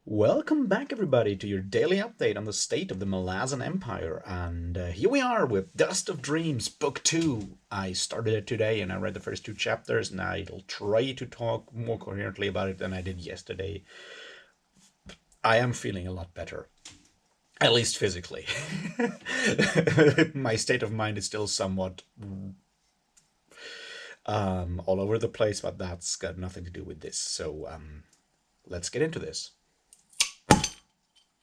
Welcome back, everybody, to your daily update on the state of the Malazan Empire. And here we are with Dust of Dreams, Book 2. I started it today and I read the first two chapters, and I'll try to talk more coherently about it than I did yesterday. I am feeling a lot better, at least physically. My state of mind is still somewhat all over the place, but that's got nothing to do with this. So let's get into this.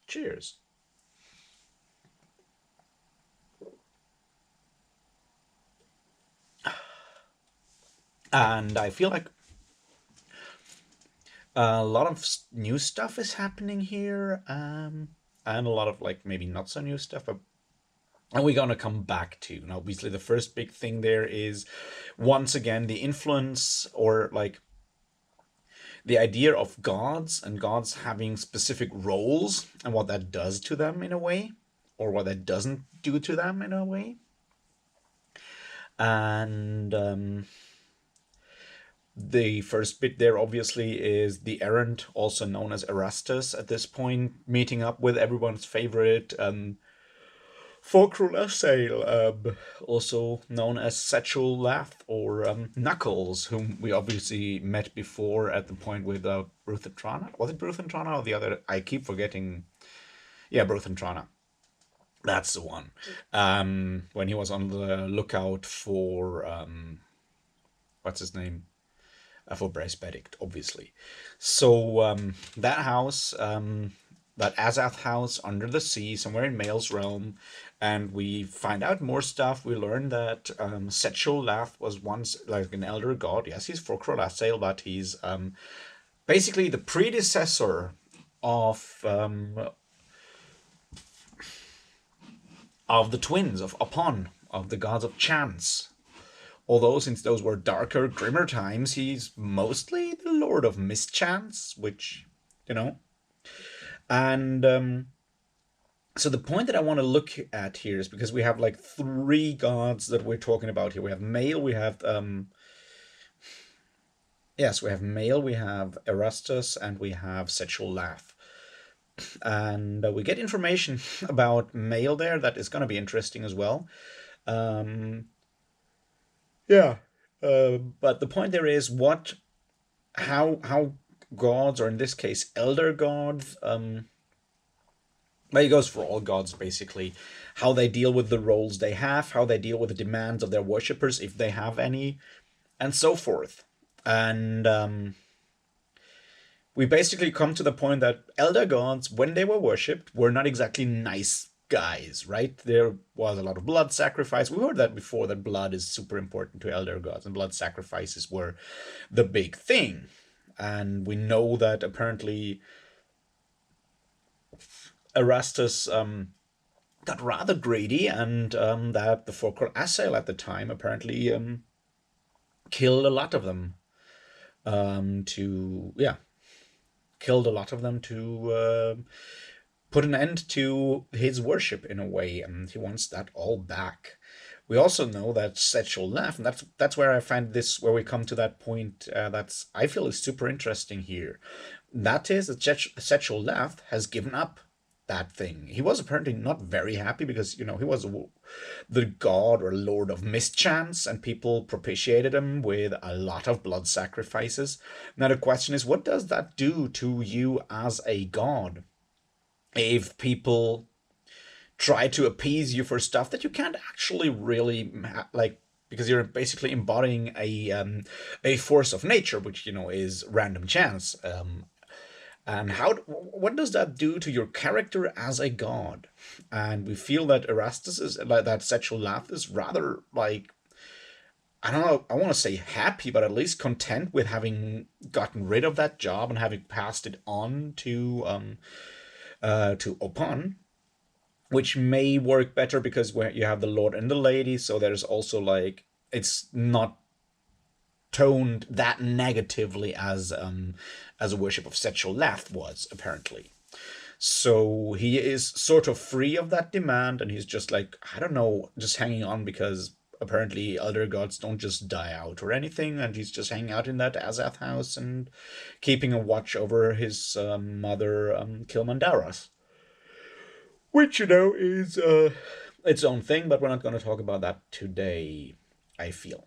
Cheers. And I feel like a lot of new stuff is happening here, and a lot of like maybe not so new stuff, but and we're gonna come back to. And obviously, the first big thing there is once again the influence or like the idea of gods and gods having specific roles and what that does to them in a way, or what that doesn't do to them in a way. And the first bit there obviously is the errant, also known as Erastus at this point, meeting up with everyone's favorite Forcrul, also known as Satchel Lath or Knuckles, whom we obviously met before at the point with Bruthentrana. Was it Bruthentrana or the other? I keep forgetting. Yeah, Bruthentrana. That's the one. When he was on the lookout for what's his name? For Bryce Benedict, obviously. So that house, that Azath house under the sea, somewhere in Mael's realm, and we find out more stuff. We learn that Setchel Lath was once like an elder god. Yes, he's Forcrul, but he's basically the predecessor of the twins of Upon, of the gods of chance. Although, since those were darker, grimmer times, he's mostly the Lord of Mischance, which, you know. And so the point that I want to look at here is because we have like three gods that we're talking about here. We have Mael, we have we have Mael, we have Erastus, and we have Setchel Lath. And we get information about Mael there that is going to be interesting as well. Yeah. But the point there is how gods, or in this case, elder gods, well, it goes for all gods basically, how they deal with the roles they have, how they deal with the demands of their worshippers, if they have any, and so forth. And we basically come to the point that elder gods, when they were worshipped, were not exactly nice guys, right? There was a lot of blood sacrifice. We heard that before, that blood is super important to elder gods, and blood sacrifices were the big thing. And we know that apparently Erastus got rather greedy, and that the Forcrul Assail at the time apparently killed a lot of them. Killed a lot of them to put an end to his worship in a way, and he wants that all back. We also know that Setchel Lath, and that's where I find this, where we come to that point that's I feel is super interesting here. That is that Setchel Lath has given up that thing. He was apparently not very happy because, he was the god or lord of mischance, and people propitiated him with a lot of blood sacrifices. Now the question is, what does that do to you as a god if people try to appease you for stuff that you can't actually really like, because you're basically embodying a force of nature, which is random chance. And what does that do to your character as a god? And we feel that Erastus is like that. Setchel Lath is rather like, I don't know, I want to say happy, but at least content with having gotten rid of that job and having passed it on to Opon, which may work better because where you have the Lord and the Lady, so there's also like, it's not toned that negatively as a worship of Setchel Lath was apparently. So he is sort of free of that demand, and he's just like, I don't know, just hanging on because apparently elder gods don't just die out or anything, and he's just hanging out in that Azath house and keeping a watch over his mother, Kilmandaras, which is its own thing. But we're not going to talk about that today, I feel.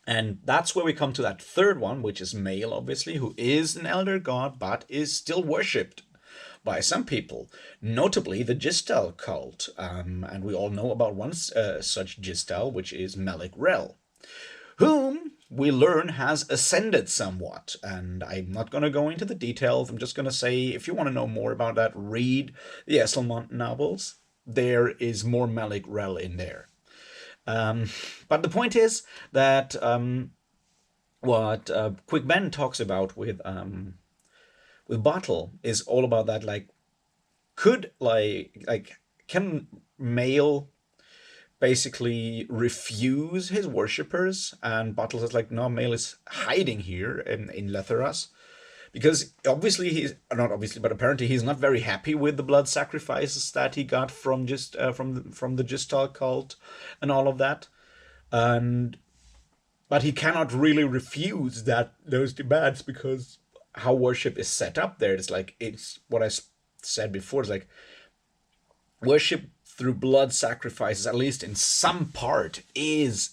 And that's where we come to that third one, which is Male, obviously, who is an elder god but is still worshipped by some people, notably the Gistal cult. And we all know about one such Gistal, which is Melik Rel, whom we learn has ascended somewhat. And I'm not going to go into the details. I'm just going to say, if you want to know more about that, read the Esselmont novels. There is more Melik Rel in there. But the point is that what Quick Ben talks about with Bottle is all about that. Like, could can Male basically refuse his worshippers? And Bottle says like, no, Male is hiding here in Letheras. Because obviously he's not obviously, but apparently he's not very happy with the blood sacrifices that he got from just from the Gistal cult and all of that, and but he cannot really refuse those demands because how worship is set up there. It's like it's what I said before. It's like worship through blood sacrifices, at least in some part, is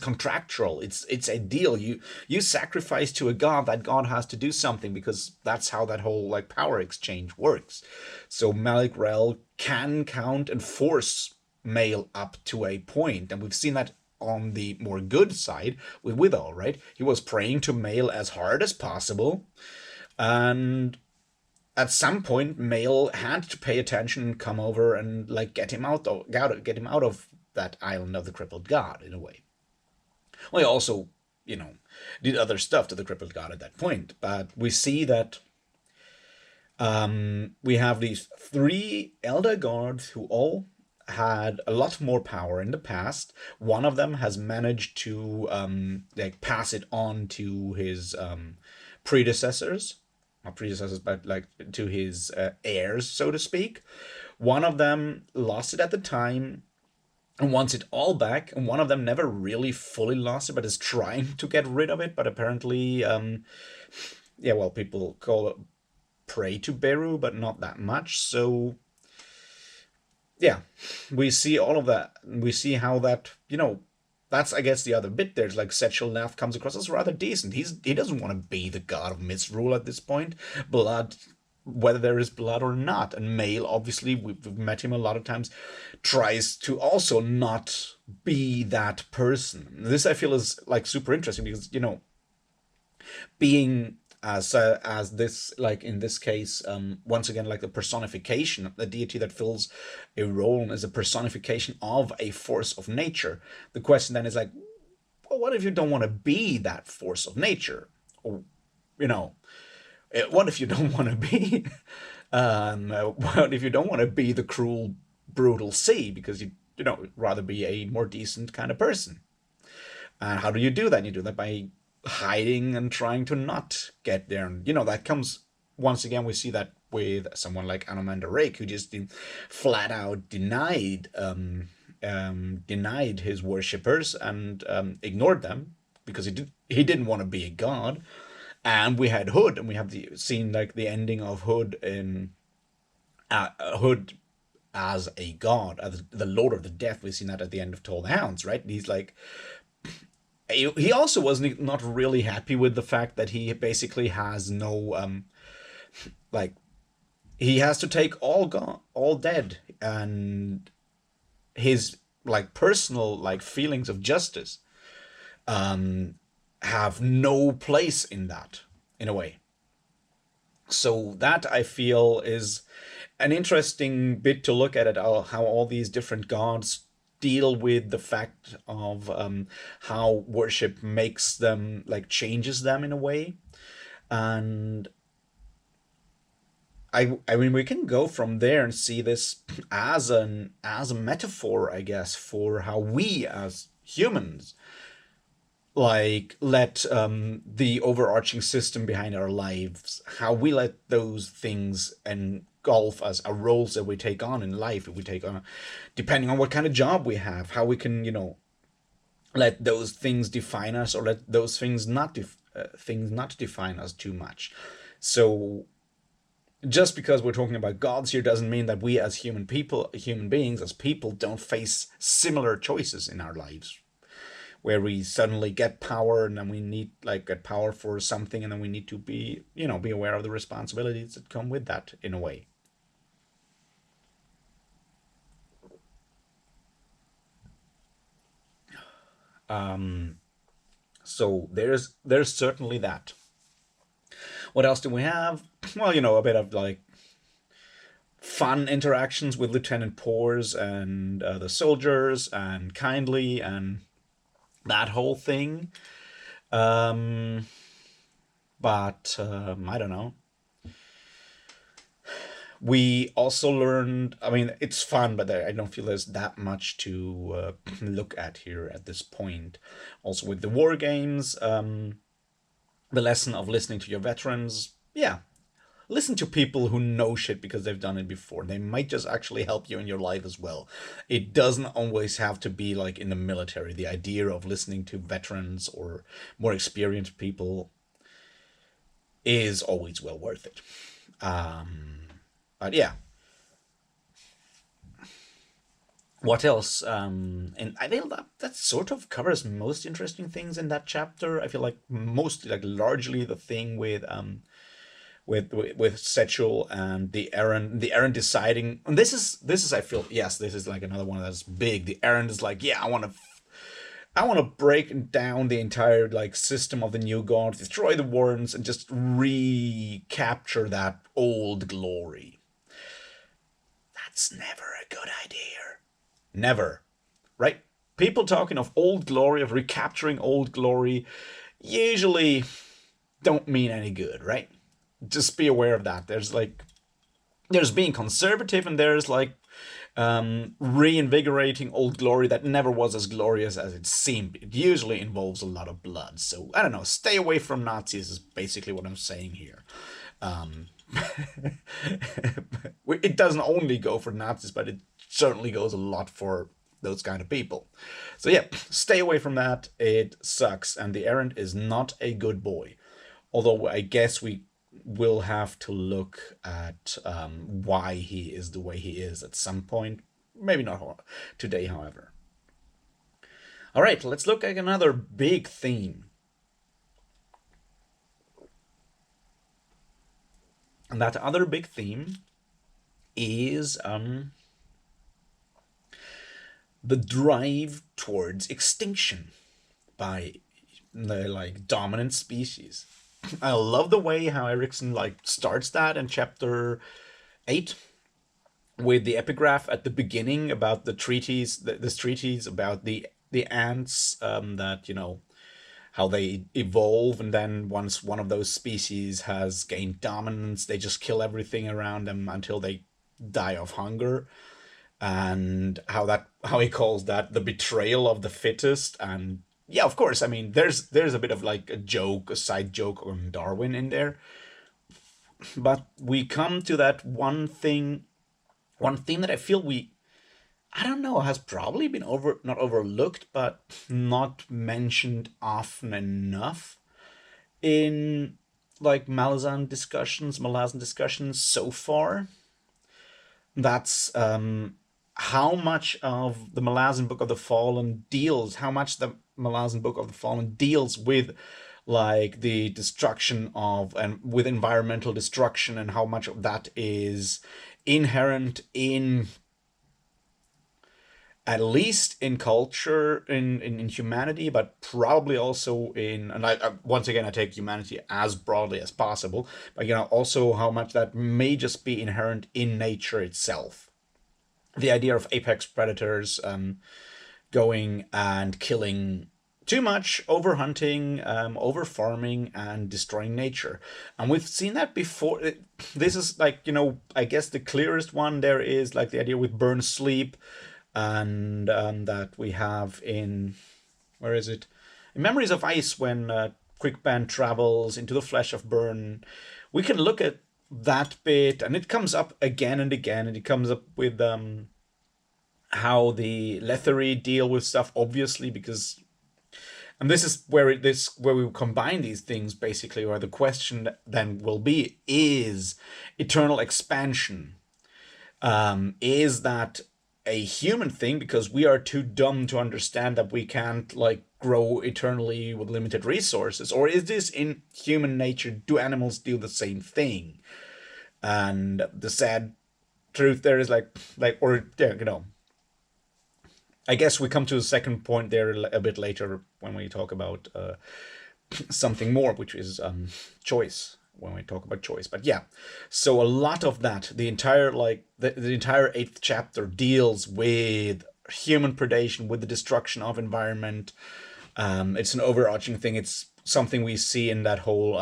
contractual. It's a deal. You sacrifice to a god, that god has to do something, because that's how that whole like power exchange works. So Melik Rel can count and force Male up to a point, and we've seen that on the more good side with Withal, right? He was praying to Male as hard as possible, and at some point Male had to pay attention and come over and like get him out of that island of the crippled god in a way. Well, he also, did other stuff to the crippled god at that point, but we see that we have these three elder gods who all had a lot more power in the past. One of them has managed to pass it on to his predecessors, not predecessors, but like to his heirs, so to speak. One of them lost it at the time and wants it all back, and one of them never really fully lost it, but is trying to get rid of it. But apparently, people call it pray to Beru, but not that much. So, yeah, we see all of that. We see how that, that's, I guess, the other bit. There's like Setchel Nath comes across as rather decent. He doesn't want to be the god of misrule at this point. Blood, whether there is blood or not. And Male, obviously, we've met him a lot of times, tries to also not be that person. This I feel is like super interesting because, being as this, like in this case, once again, like the personification, the deity that fills a role as a personification of a force of nature. The question then is like, well, what if you don't want to be that force of nature? Or, what if you don't want to be what if you don't want to be the cruel, brutal sea, because you rather be a more decent kind of person? And how do you do that? You do that by hiding and trying to not get there. And that comes, once again, we see that with someone like Anomander Rake, who just flat out denied his worshippers and ignored them because he didn't want to be a god. And we had Hood, and we have seen like the ending of Hood in Hood as a god, as the Lord of the Death. We've seen that at the end of Toll the Hounds, right? He's like, he also wasn't not really happy with the fact that he basically has no he has to take all dead, and his like personal like feelings of justice have no place in that, in a way. So that I feel is an interesting bit to look at it, how all these different gods deal with the fact of how worship makes them, like changes them in a way. And I mean, we can go from there and see this as a metaphor, I guess, for how we as humans like let the overarching system behind our lives, how we let those things engulf us, our roles that we take on in life, if we take on, depending on what kind of job we have, how we can let those things define us, or let those things not define us too much. So just because we're talking about gods here doesn't mean that we as human beings, as people, don't face similar choices in our lives, where we suddenly get power and then we need like get power for something, and then we need to be, be aware of the responsibilities that come with that in a way. So there's certainly that. What else do we have? Well, a bit of like fun interactions with Lieutenant Pors and the soldiers and Kindly and that whole thing. Um, but I don't know. We also learned. I mean, it's fun, but I don't feel there's that much to look at here at this point. Also, with the war games, the lesson of listening to your veterans. Yeah, listen to people who know shit because they've done it before. They might just actually help you in your life as well. It doesn't always have to be like in the military. The idea of listening to veterans or more experienced people is always well worth it. But yeah, what else? And I feel that sort of covers most interesting things in that chapter. I feel like mostly, like largely, the thing with Setchel and the Aaron deciding. And this is I feel, yes, this is like another one that's big. The Aaron is like, yeah, I want to break down the entire like system of the new god, destroy the warrens, and just recapture that old glory. That's never a good idea. Never. Right? People talking of old glory, of recapturing old glory, usually don't mean any good, right? Just be aware of that. There's being conservative, and there's like reinvigorating old glory that never was as glorious as it seemed. It usually involves a lot of blood. So I don't know. Stay away from Nazis is basically what I'm saying here. Um, it doesn't only go for Nazis, but it certainly goes a lot for those kind of people. So yeah, stay away from that. It sucks, and the errant is not a good boy. Although I guess we will have to look at why he is the way he is at some point. Maybe not today, however. All right, let's look at another big theme. And that other big theme is the drive towards extinction by the like dominant species. I love the way how Erickson like starts that in chapter 8 with the epigraph at the beginning about the treaties, this treaties about the ants, that how they evolve, and then once one of those species has gained dominance, they just kill everything around them until they die of hunger, and how he calls that the betrayal of the fittest. And yeah, of course, I mean, there's a bit of like a side joke on Darwin in there, but we come to that one thing that I feel I don't know, has probably been not overlooked, but not mentioned often enough in like Malazan discussions so far. That's how much of the Malazan Book of the Fallen how much the Malazan Book of the Fallen deals with like the destruction of and with environmental destruction, and how much of that is inherent in, at least in culture, in humanity, but probably also in, and once again I take humanity as broadly as possible, but also how much that may just be inherent in nature itself. The idea of apex predators going and killing too much, over hunting, over farming, and destroying nature. And we've seen that before. This is like, I guess the clearest one there is like the idea with burn sleep, and that we have in, where is it? In Memories of Ice, when Quickband travels into the flesh of Burn. We can look at that bit, and it comes up again and again, and it comes up with how the Lethery deal with stuff, obviously, because And this is where where we combine these things basically, where the question then will be: is eternal expansion, is that a human thing because we are too dumb to understand that we can't like grow eternally with limited resources, or is this in human nature? Do animals do the same thing? And the sad truth there is or yeah, I guess we come to the second point there a bit later when we talk about something more, which is choice. When we talk about choice, but yeah, so a lot of that, the entire the entire eighth chapter deals with human predation, with the destruction of environment. It's an overarching thing. It's something we see in that whole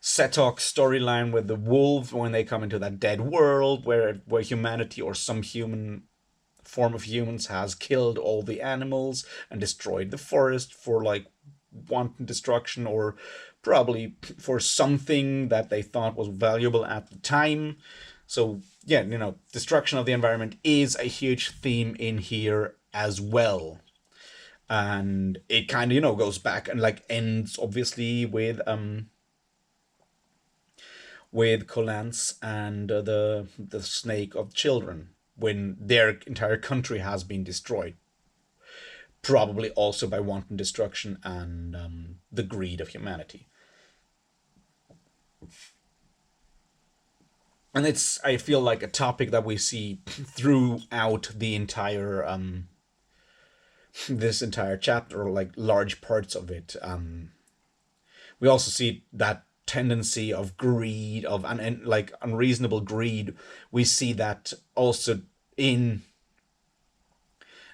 Setok storyline with the wolves when they come into that dead world where humanity or some human form of humans has killed all the animals and destroyed the forest for like wanton destruction, or probably for something that they thought was valuable at the time. So yeah, destruction of the environment is a huge theme in here as well. And it kind of goes back and like ends obviously with Colance and the snake of children, when their entire country has been destroyed, probably also by wanton destruction and the greed of humanity. And it's, I feel like, a topic that we see throughout the entire this entire chapter, or like large parts of it. We also see that tendency of greed, of like unreasonable greed. We see that also in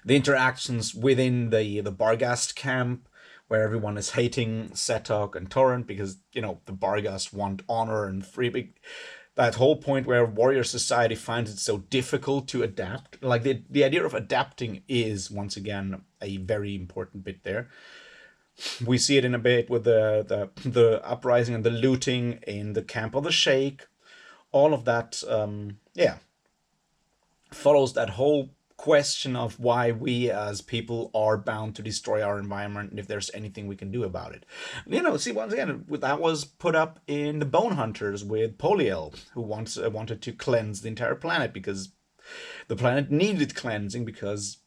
the interactions within the Barghast camp, where everyone is hating Setok and Torrent because the Barghast want honor and free. That whole point where warrior society finds it so difficult to adapt, like the idea of adapting is once again a very important bit there. We see it in a bit with the uprising and the looting in the camp of the Sheikh. All of that, yeah, follows that whole question of why we as people are bound to destroy our environment, and if there's anything we can do about it. See, once again, that was put up in the Bone Hunters with Poliel, who once wanted to cleanse the entire planet because the planet needed cleansing because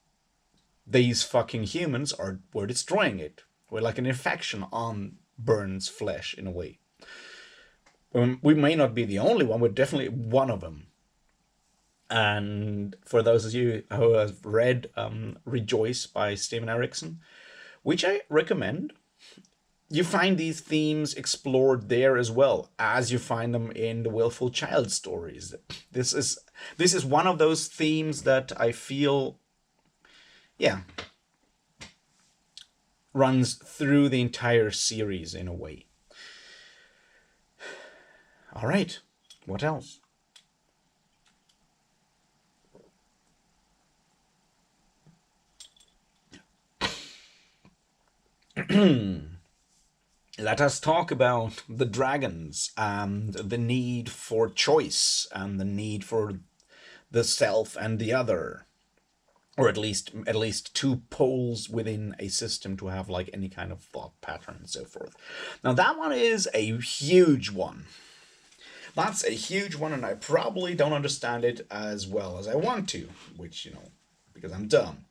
these fucking humans were destroying it. We're like an infection on Burns' flesh in a way. We may not be the only one, we're definitely one of them. And for those of you who have read Rejoice by Steven Erikson, which I recommend, you find these themes explored there as well as you find them in the Willful Child stories. This is one of those themes that I feel, yeah, runs through the entire series in a way. All right, what else? Let us talk about the dragons and the need for choice and the need for the self and the other, or at least two poles within a system to have like any kind of thought pattern and so forth. Now that one is a huge one. That's a huge one, and I probably don't understand it as well as I want to, which, because I'm dumb.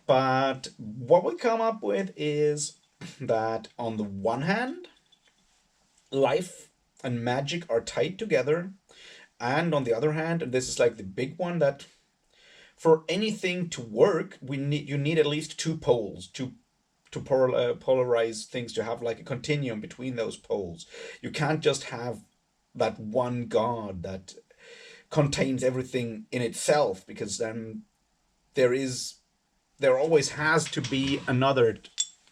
But what we come up with is that on the one hand, life and magic are tied together, and on the other hand, and this is like the big one, that for anything to work, you need at least two poles to polarize things, to have like a continuum between those poles. You can't just have that one god that contains everything in itself, because then there always has to be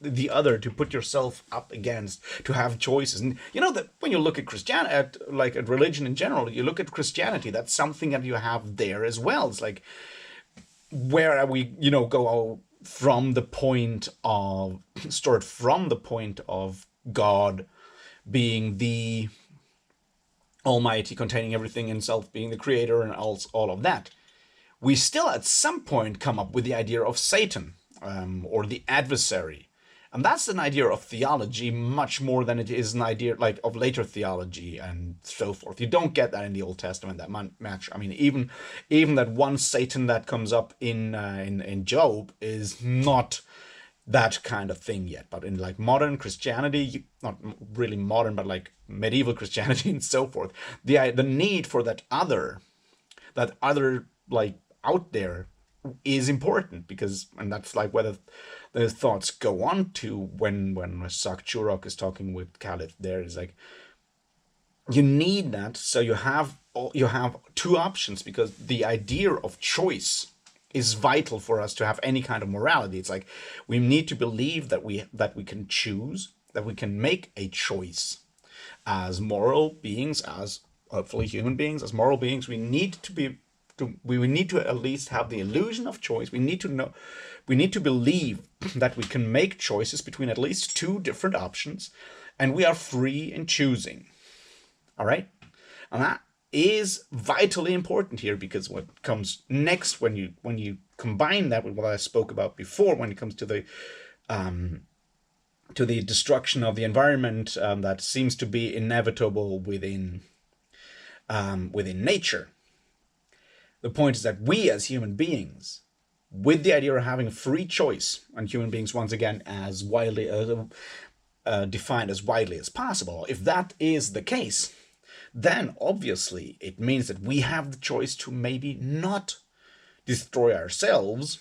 the other to put yourself up against, to have choices. And that when you look at Christianity, at religion in general, you look at Christianity, that's something that you have there as well. It's like, where are we, go from the point of start from the point of God being the Almighty, containing everything in self, being the creator, and all of that. We still at some point come up with the idea of Satan. or the adversary. And that's an idea of theology much more than it is an idea like of later theology and so forth. You don't get that in the Old Testament that much. I mean, even that one Satan that comes up in Job is not that kind of thing yet. But in like modern Christianity, not really modern, but like medieval Christianity and so forth, the need for that other like out there is important, because, and that's like whether the thoughts go on to when Sakchurok is talking with Khalid, there is like you need that, so you have two options, because the idea of choice is vital for us to have any kind of morality. It's like we need to believe that we can choose, that we can make a choice as moral beings, as hopefully human beings, as moral beings. We need to be we need to at least have the illusion of choice. We need to know, we need to believe that we can make choices between at least two different options, and we are free in choosing. All right, and that is vitally important here, because what comes next, when you combine that with what I spoke about before, when it comes to the destruction of the environment, that seems to be inevitable within nature. The point is that we as human beings, with the idea of having a free choice, and human beings once again as widely defined as widely as possible, if that is the case, then obviously it means that we have the choice to maybe not destroy ourselves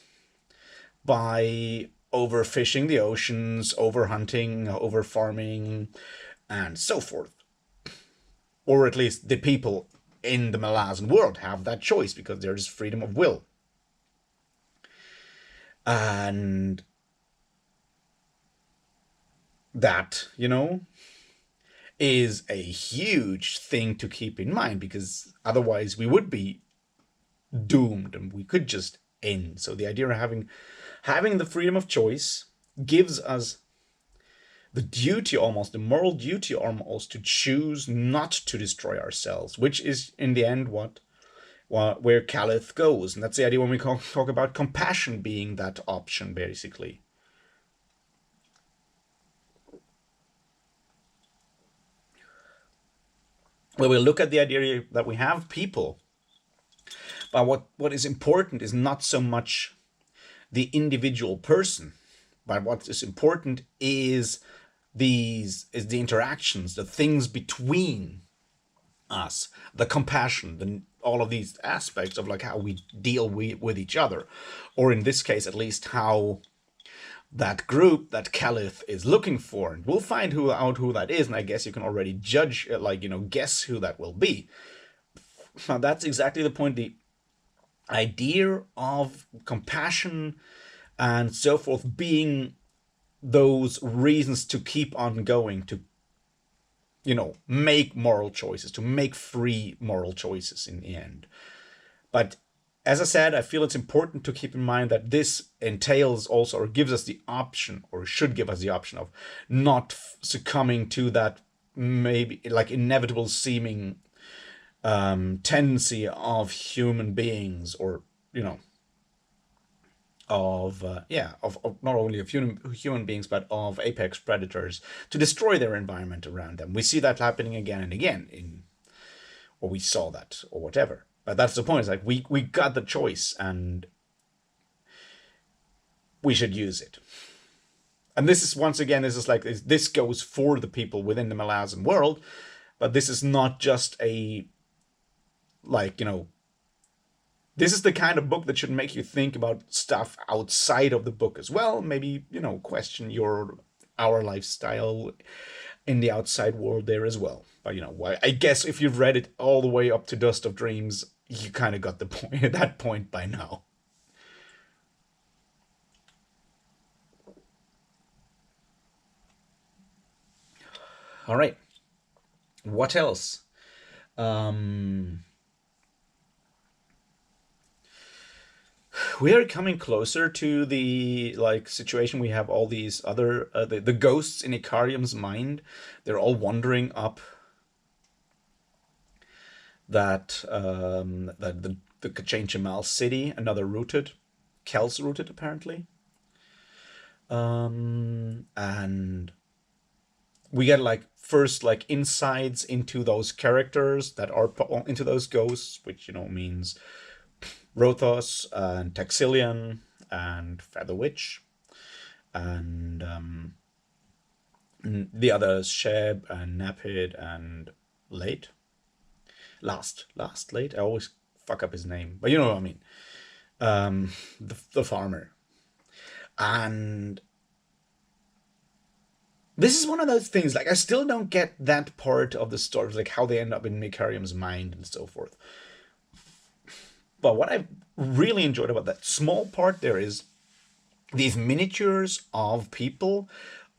by overfishing the oceans, overhunting, overfarming, and so forth. Or at least the people in the Malazan world have that choice, because there's freedom of will. And that, is a huge thing to keep in mind, because otherwise we would be doomed and we could just end. So the idea of having the freedom of choice gives us the duty, almost the moral duty almost, to choose not to destroy ourselves, which is in the end where Caliph goes. And that's the idea when we talk about compassion being that option, basically. Where we look at the idea that we have people, but what is important is not so much the individual person, but what is important is the interactions, the things between us, the compassion, all of these aspects of like how we deal with each other, or in this case at least how that group that Caliph is looking for. And we'll find out who that is, and I guess you can already judge, guess who that will be. Now that's exactly the point. The idea of compassion and so forth being those reasons to keep on going, to make moral choices, to make free moral choices in the end. But as I said, I feel it's important to keep in mind that this entails also, or gives us the option, or should give us the option of not succumbing to that maybe like inevitable seeming tendency of human beings, or of not only of human beings, but of apex predators, to destroy their environment around them. We see that happening again and again, or we saw that, or whatever. But that's the point. It's like we got the choice, and we should use it. And this is, once again, this goes for the people within the Malazan world, but this is not just a this is the kind of book that should make you think about stuff outside of the book as well. Maybe, question our lifestyle in the outside world there as well. But, I guess if you've read it all the way up to Dust of Dreams, you kind of got the point at that point by now. All right. What else? Um, we are coming closer to the situation. We have all these other the ghosts in Icarium's mind. They're all wandering up that the Kachin Chamal city, another rooted, Kel's rooted apparently. And we get like first like insights into those characters that are into those ghosts, which means Rothos and Taxilian and Feather Witch and the others Sheb and Napid and Late. Last Late. I always fuck up his name, but you know what I mean. The farmer. And this is one of those things, like, I still don't get that part of the story, like how they end up in Mikarium's mind and so forth. But what I really enjoyed about that small part there is these miniatures of people,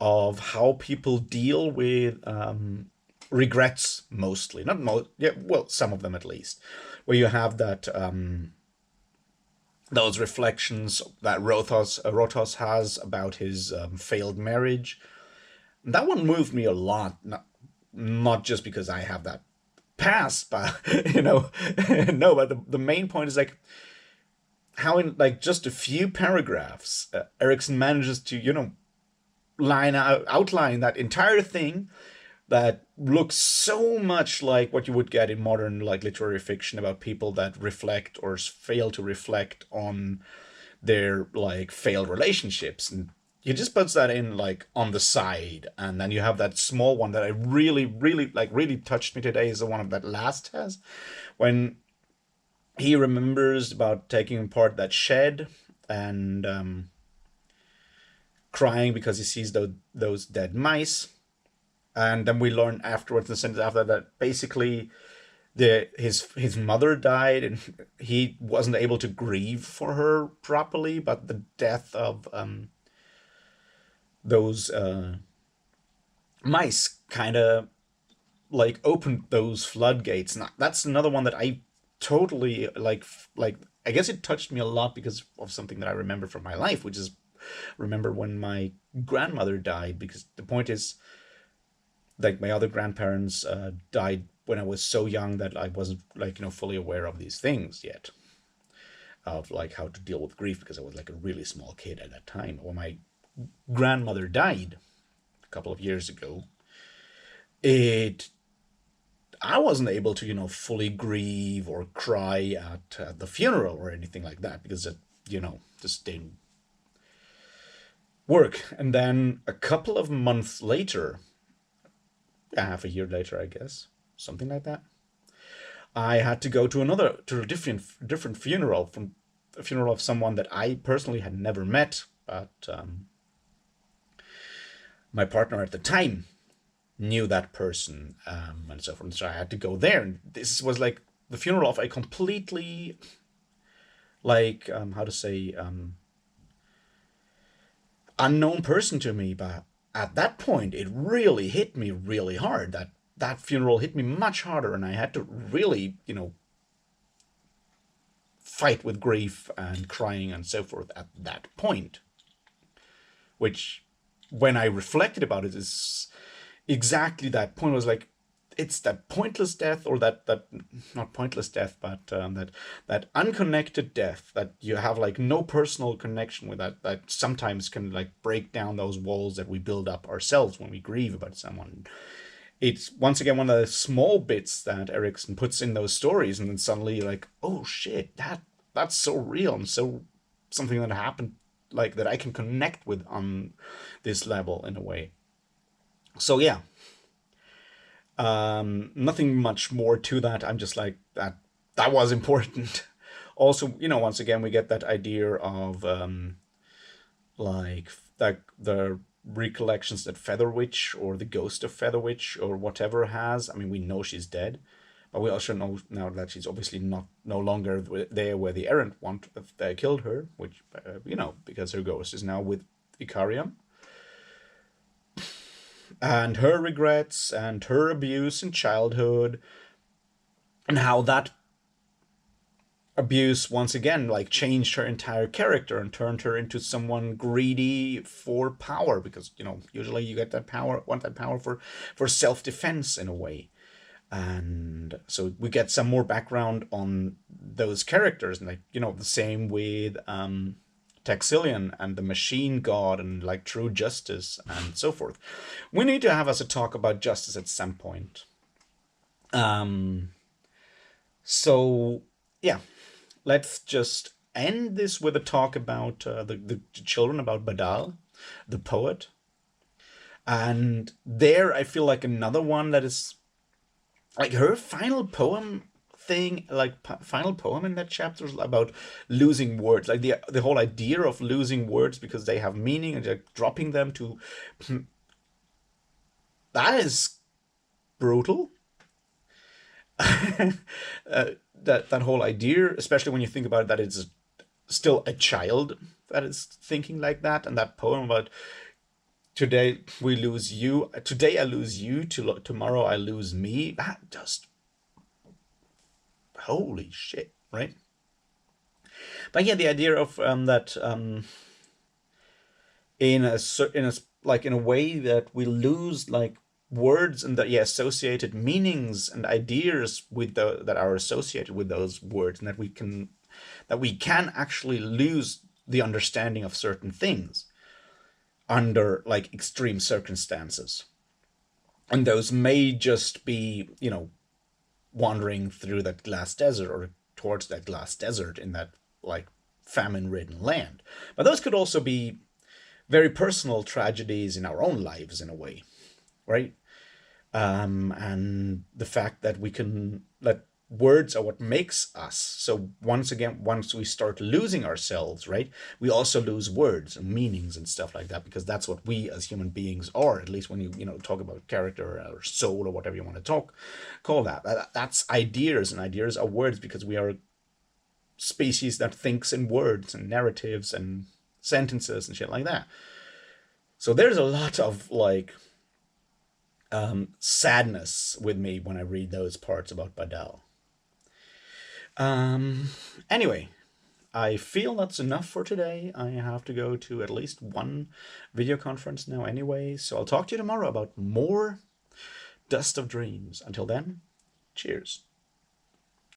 of how people deal with regrets, mostly. Not most, yeah, well, some of them at least. Where you have that those reflections that Rothos has about his failed marriage. That one moved me a lot. Not just because I have that past, but no. But the main point is like how in like just a few paragraphs, Erickson manages to outline that entire thing that looks so much like what you would get in modern like literary fiction about people that reflect or fail to reflect on their like failed relationships. And he just puts that in like on the side, and then you have that small one that I really touched me today is the one that last has when he remembers about taking part that shed and crying because he sees those dead mice. And then we learn afterwards, the sentence after that, basically his mother died and he wasn't able to grieve for her properly, but the death of those mice kind of like opened those floodgates. And that's another one that I totally like. I guess it touched me a lot because of something that I remember from my life, which is remember when my grandmother died. Because the point is, like, my other grandparents died when I was so young that I wasn't like fully aware of these things yet, of like how to deal with grief, because I was like a really small kid at that time. When my grandmother died a couple of years ago, it I wasn't able to fully grieve or cry at the funeral or anything like that, because it just didn't work. And then a couple of months later, half a year later, I guess, something like that, I had to go to a different funeral, from a funeral of someone that I personally had never met, but my partner at the time knew that person, and so forth. So I had to go there, and this was like the funeral of a completely, like, how to say, unknown person to me. But at that point, it really hit me really hard. That funeral hit me much harder, and I had to really, fight with grief and crying and so forth at that point. Which, when I reflected about it, is exactly that point. Was like, it's that pointless death, or that not pointless death, but that unconnected death that you have like no personal connection with, that sometimes can like break down those walls that we build up ourselves when we grieve about someone. It's once again one of the small bits that Erickson puts in those stories, and then suddenly you're like, oh shit, that's so real and so something that happened, like that I can connect with on this level in a way. So yeah, nothing much more to that. I'm just like that was important. Also, once again we get that idea of like that the recollections that Featherwitch, or the ghost of Featherwitch, or whatever has. I mean, we know she's dead, but we also know now that she's obviously no longer there where the errant want they killed her, which because her ghost is now with Icarium. And her regrets and her abuse in childhood, and how that abuse once again like changed her entire character and turned her into someone greedy for power, because usually you get that power, want that power for self-defense in a way. And so we get some more background on those characters, and like the same with Taxillian and the machine god and like true justice and so forth. We need to have us a talk about justice at some point. Um, so yeah, let's just end this with a talk about the children, about Badal, the poet. And there I feel like another one that is like her final poem thing, like final poem in that chapter is about losing words, like the whole idea of losing words because they have meaning and like dropping them to that is brutal. That whole idea, especially when you think about it, that it's still a child that is thinking like that, and that poem about today we lose you, today I lose you, tomorrow I lose me. That just holy shit, right? But yeah, the idea of that in a way that we lose like words and the associated meanings and ideas with that are associated with those words, and that we can actually lose the understanding of certain things under like extreme circumstances, and those may just be wandering through that glass desert or towards that glass desert in that like famine-ridden land, but those could also be very personal tragedies in our own lives in a way, right? And the fact that words are what makes us. So once again, once we start losing ourselves, right, we also lose words and meanings and stuff like that, because that's what we as human beings are. At least when you talk about character or soul or whatever you want to call that's ideas, and ideas are words because we are a species that thinks in words and narratives and sentences and shit like that. So there's a lot of like sadness with me when I read those parts about Badal. Anyway, I feel that's enough for today. I have to go to at least one video conference now anyway, so I'll talk to you tomorrow about more Dust of Dreams. Until then, cheers.